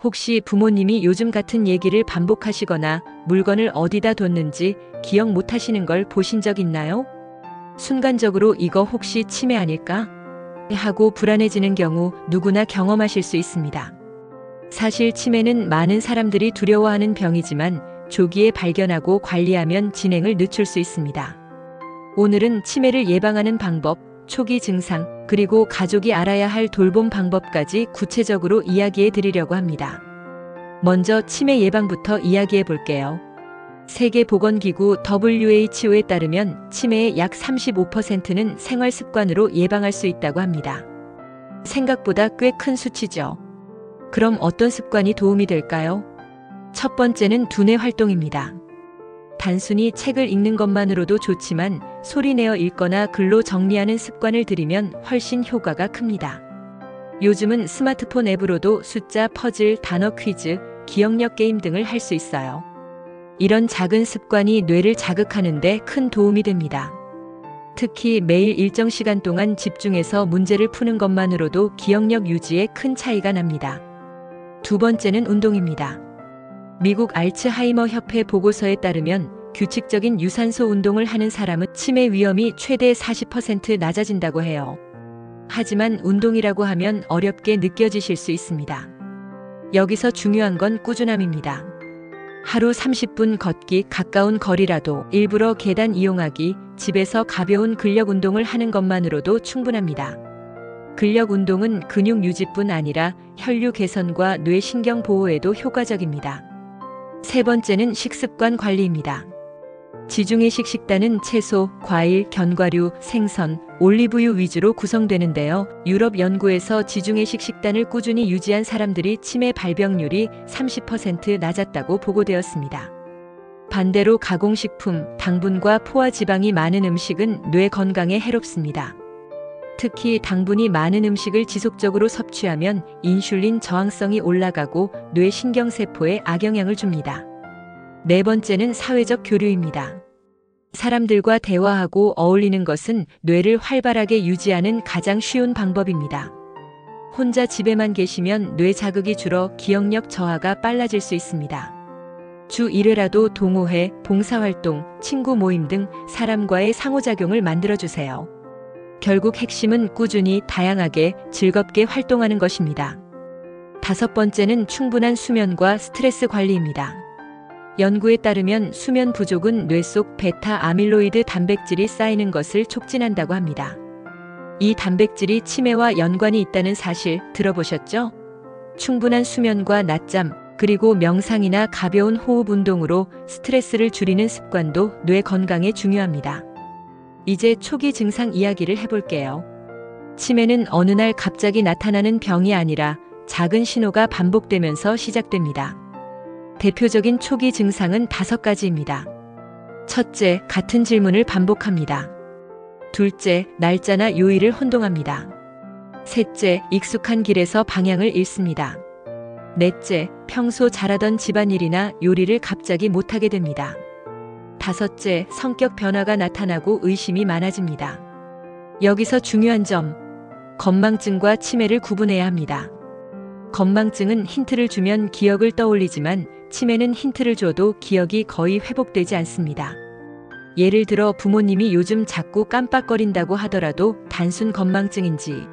혹시 부모님이 요즘 같은 얘기를 반복하시거나 물건을 어디다 뒀는지 기억 못 하시는 걸 보신 적 있나요? 순간적으로 이거 혹시 치매 아닐까? 하고 불안해지는 경우 누구나 경험하실 수 있습니다. 사실 치매는 많은 사람들이 두려워하는 병이지만 조기에 발견하고 관리하면 진행을 늦출 수 있습니다. 오늘은 치매를 예방하는 방법, 초기 증상, 그리고 가족이 알아야 할 돌봄 방법까지 구체적으로 이야기해 드리려고 합니다. 먼저 치매 예방부터 이야기해 볼게요. 세계보건기구 WHO에 따르면 치매의 약 35%는 생활 습관으로 예방할 수 있다고 합니다. 생각보다 꽤 큰 수치죠. 그럼 어떤 습관이 도움이 될까요? 첫 번째는 두뇌 활동입니다. 단순히 책을 읽는 것만으로도 좋지만 소리내어 읽거나 글로 정리하는 습관을 들이면 훨씬 효과가 큽니다. 요즘은 스마트폰 앱으로도 숫자, 퍼즐, 단어 퀴즈, 기억력 게임 등을 할 수 있어요. 이런 작은 습관이 뇌를 자극하는 데 큰 도움이 됩니다. 특히 매일 일정 시간 동안 집중해서 문제를 푸는 것만으로도 기억력 유지에 큰 차이가 납니다. 두 번째는 운동입니다. 미국 알츠하이머 협회 보고서에 따르면 규칙적인 유산소 운동을 하는 사람은 치매 위험이 최대 40% 낮아진다고 해요. 하지만 운동이라고 하면 어렵게 느껴지실 수 있습니다. 여기서 중요한 건 꾸준함입니다. 하루 30분 걷기, 가까운 거리라도 일부러 계단 이용하기, 집에서 가벼운 근력 운동을 하는 것만으로도 충분합니다. 근력 운동은 근육 유지뿐 아니라 혈류 개선과 뇌 신경 보호에도 효과적입니다. 세 번째는 식습관 관리입니다. 지중해식 식단은 채소, 과일, 견과류, 생선, 올리브유 위주로 구성되는데요. 유럽 연구에서 지중해식 식단을 꾸준히 유지한 사람들이 치매 발병률이 30% 낮았다고 보고되었습니다. 반대로 가공식품, 당분과 포화 지방이 많은 음식은 뇌 건강에 해롭습니다. 특히 당분이 많은 음식을 지속적으로 섭취하면 인슐린 저항성이 올라가고 뇌 신경세포에 악영향을 줍니다. 네 번째는 사회적 교류입니다. 사람들과 대화하고 어울리는 것은 뇌를 활발하게 유지하는 가장 쉬운 방법입니다. 혼자 집에만 계시면 뇌 자극이 줄어 기억력 저하가 빨라질 수 있습니다. 주 1회라도 동호회, 봉사활동, 친구 모임 등 사람과의 상호작용을 만들어주세요. 결국 핵심은 꾸준히, 다양하게, 즐겁게 활동하는 것입니다. 다섯 번째는 충분한 수면과 스트레스 관리입니다. 연구에 따르면 수면 부족은 뇌 속 베타 아밀로이드 단백질이 쌓이는 것을 촉진한다고 합니다. 이 단백질이 치매와 연관이 있다는 사실 들어보셨죠? 충분한 수면과 낮잠, 그리고 명상이나 가벼운 호흡 운동으로 스트레스를 줄이는 습관도 뇌 건강에 중요합니다. 이제 초기 증상 이야기를 해볼게요. 치매는 어느 날 갑자기 나타나는 병이 아니라 작은 신호가 반복되면서 시작됩니다. 대표적인 초기 증상은 5가지입니다. 첫째, 같은 질문을 반복합니다. 둘째, 날짜나 요일을 혼동합니다. 셋째, 익숙한 길에서 방향을 잃습니다. 넷째, 평소 잘하던 집안일이나 요리를 갑자기 못하게 됩니다. 다섯째, 성격 변화가 나타나고 의심이 많아집니다. 여기서 중요한 점, 건망증과 치매를 구분해야 합니다. 건망증은 힌트를 주면 기억을 떠올리지만 치매는 힌트를 줘도 기억이 거의 회복되지 않습니다. 예를 들어 부모님이 요즘 자꾸 깜빡거린다고 하더라도 단순 건망증인지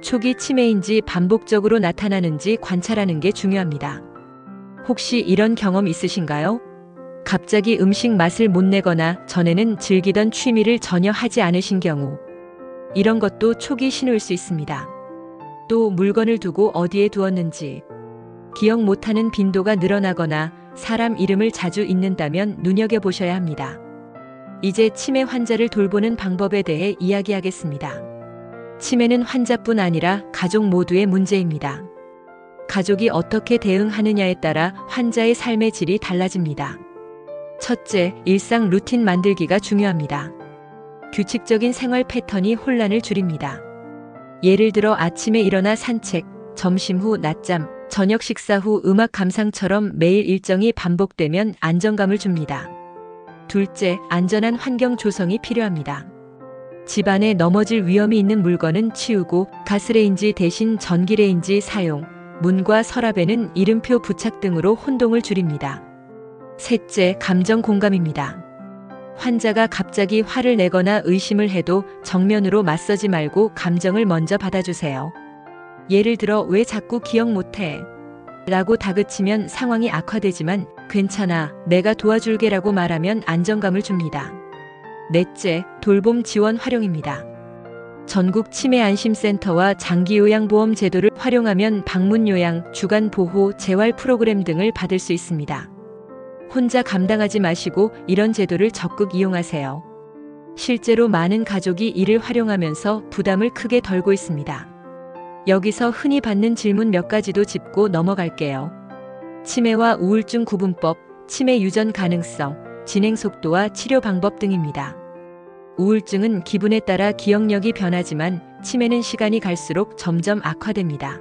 초기 치매인지 반복적으로 나타나는지 관찰하는 게 중요합니다. 혹시 이런 경험 있으신가요? 갑자기 음식 맛을 못 내거나 전에는 즐기던 취미를 전혀 하지 않으신 경우, 이런 것도 초기 신호일 수 있습니다. 또 물건을 두고 어디에 두었는지, 기억 못하는 빈도가 늘어나거나 사람 이름을 자주 잊는다면 눈여겨보셔야 합니다. 이제 치매 환자를 돌보는 방법에 대해 이야기하겠습니다. 치매는 환자뿐 아니라 가족 모두의 문제입니다. 가족이 어떻게 대응하느냐에 따라 환자의 삶의 질이 달라집니다. 첫째, 일상 루틴 만들기가 중요합니다. 규칙적인 생활 패턴이 혼란을 줄입니다. 예를 들어 아침에 일어나 산책, 점심 후 낮잠, 저녁 식사 후 음악 감상처럼 매일 일정이 반복되면 안정감을 줍니다. 둘째, 안전한 환경 조성이 필요합니다. 집안에 넘어질 위험이 있는 물건은 치우고 가스레인지 대신 전기레인지 사용, 문과 서랍에는 이름표 부착 등으로 혼동을 줄입니다. 셋째, 감정 공감입니다. 환자가 갑자기 화를 내거나 의심을 해도 정면으로 맞서지 말고 감정을 먼저 받아주세요. 예를 들어 왜 자꾸 기억 못해? 라고 다그치면 상황이 악화되지만 괜찮아, 내가 도와줄게라고 말하면 안정감을 줍니다. 넷째, 돌봄 지원 활용입니다. 전국 치매안심센터와 장기요양보험 제도를 활용하면 방문요양, 주간보호, 재활 프로그램 등을 받을 수 있습니다. 혼자 감당하지 마시고 이런 제도를 적극 이용하세요. 실제로 많은 가족이 이를 활용하면서 부담을 크게 덜고 있습니다. 여기서 흔히 받는 질문 몇 가지도 짚고 넘어갈게요. 치매와 우울증 구분법, 치매 유전 가능성, 진행 속도와 치료 방법 등입니다. 우울증은 기분에 따라 기억력이 변하지만 치매는 시간이 갈수록 점점 악화됩니다.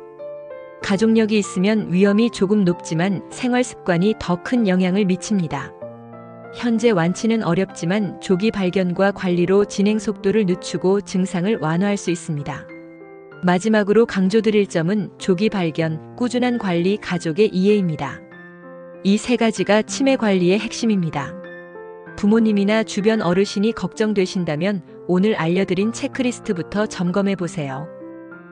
가족력이 있으면 위험이 조금 높지만 생활 습관이 더 큰 영향을 미칩니다. 현재 완치는 어렵지만 조기 발견과 관리로 진행 속도를 늦추고 증상을 완화할 수 있습니다. 마지막으로 강조드릴 점은 조기 발견, 꾸준한 관리, 가족의 이해입니다. 이 세 가지가 치매 관리의 핵심입니다. 부모님이나 주변 어르신이 걱정되신다면 오늘 알려드린 체크리스트부터 점검해 보세요.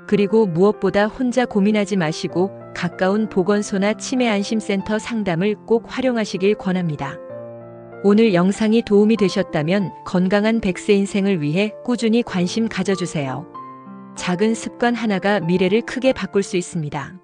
그리고 무엇보다 혼자 고민하지 마시고 가까운 보건소나 치매안심센터 상담을 꼭 활용하시길 권합니다. 오늘 영상이 도움이 되셨다면 건강한 100세 인생을 위해 꾸준히 관심 가져주세요. 작은 습관 하나가 미래를 크게 바꿀 수 있습니다.